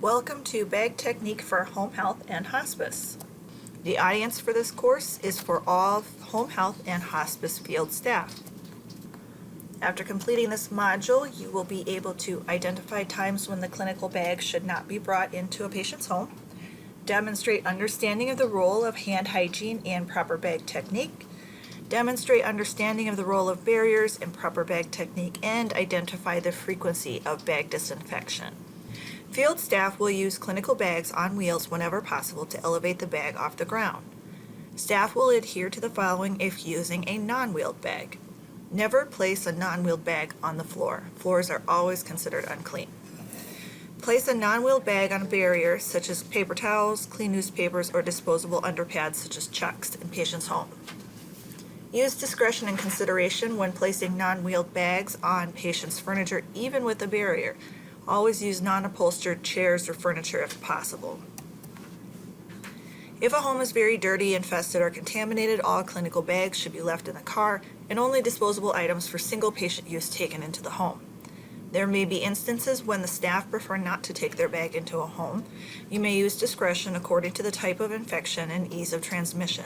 Welcome to Bag Technique for Home Health and Hospice. The audience for this course is for all home health and hospice field staff. After completing this module, you will be able to identify times when the clinical bag should not be brought into a patient's home, demonstrate understanding of the role of hand hygiene and proper bag technique, demonstrate understanding of the role of barriers and proper bag technique, and identify the frequency of bag disinfection. Field staff will use clinical bags on wheels whenever possible to elevate the bag off the ground. Staff will adhere to the following if using a non-wheeled bag. Never place a non-wheeled bag on the floor. Floors are always considered unclean. Place a non-wheeled bag on a barrier such as paper towels, clean newspapers, or disposable underpads such as chucks in patient's home. Use discretion and consideration when placing non-wheeled bags on patient's furniture, even with a barrier. Always use non-upholstered chairs or furniture if possible. If a home is very dirty, infested, or contaminated, all clinical bags should be left in the car and only disposable items for single patient use taken into the home. There may be instances when the staff prefer not to take their bag into a home. You may use discretion according to the type of infection and ease of transmission.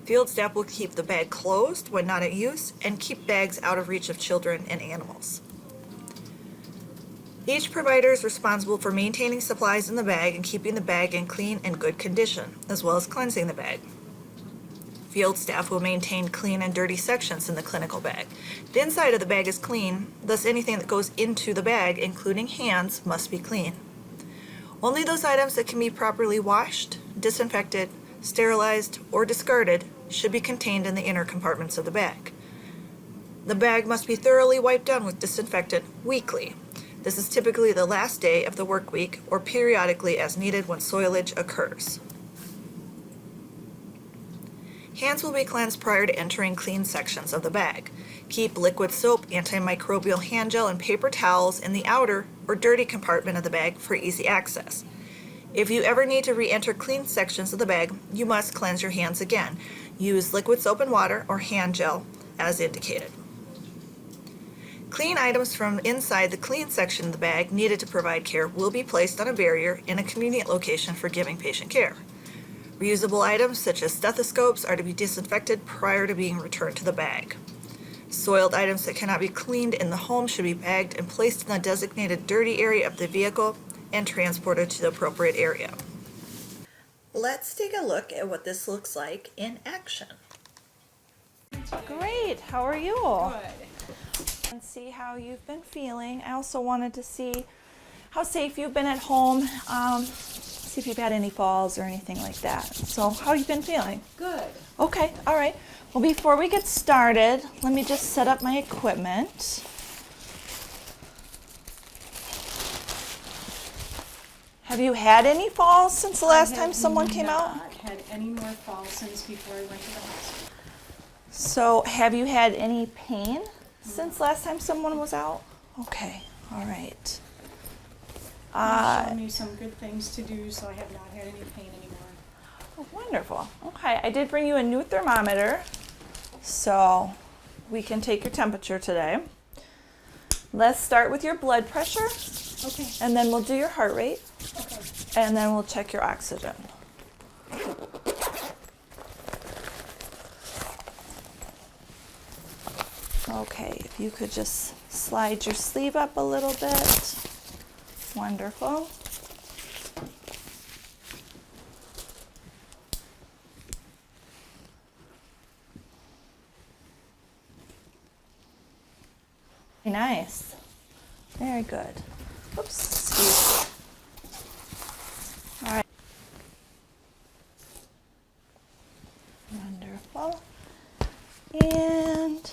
Field staff will keep the bag closed when not in use and keep bags out of reach of children and animals. Each provider is responsible for maintaining supplies in the bag and keeping the bag in clean and good condition, as well as cleansing the bag. Field staff will maintain clean and dirty sections in the clinical bag. The inside of the bag is clean, thus anything that goes into the bag, including hands, must be clean. Only those items that can be properly washed, disinfected, sterilized, or discarded should be contained in the inner compartments of the bag. The bag must be thoroughly wiped down with disinfectant weekly. This is typically the last day of the work week or periodically as needed when soilage occurs. Hands will be cleansed prior to entering clean sections of the bag. Keep liquid soap, antimicrobial hand gel, and paper towels in the outer or dirty compartment of the bag for easy access. If you ever need to re-enter clean sections of the bag, you must cleanse your hands again. Use liquid soap and water or hand gel as indicated. Clean items from inside the clean section of the bag needed to provide care will be placed on a barrier in a convenient location for giving patient care. Reusable items such as stethoscopes are to be disinfected prior to being returned to the bag. Soiled items that cannot be cleaned in the home should be bagged and placed in the designated dirty area of the vehicle and transported to the appropriate area. Let's take a look at what this looks like in action. Great, how are you? Good. And see how you've been feeling. I also wanted to see how safe you've been at home, see if you've had any falls or anything like that. So how have you been feeling? Good. Okay, all right. Well, before we get started, let me just set up my equipment. Have you had any falls since the last time someone came out? I have not had any more falls since before I went to the hospital. So have you had any pain since last time someone was out? Okay, all right. They showed me some good things to do, so I have not had any pain anymore. Oh, wonderful. Okay, I did bring you a new thermometer, so we can take your temperature today. Let's start with your blood pressure, Okay. and then we'll do your heart rate, Okay. and then we'll check your oxygen. Okay, if you could just slide your sleeve up a little bit. Wonderful. Nice. Very good. Oops, excuse me. All right. Wonderful. And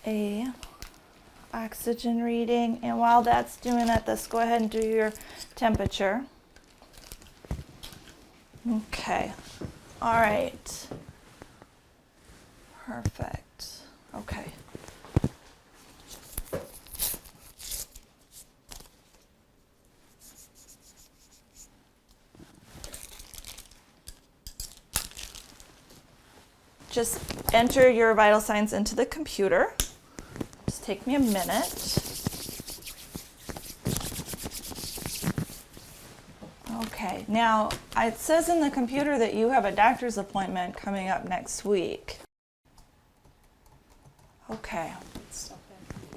a oxygen reading, and while that's doing that, let's go ahead and do your temperature. Okay. All right. Perfect. Okay. Just enter your vital signs into the computer. Just take me a minute. Okay, now it says in the computer that you have a doctor's appointment coming up next week. Okay. Stuff in.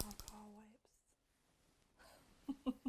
Alcohol wipes.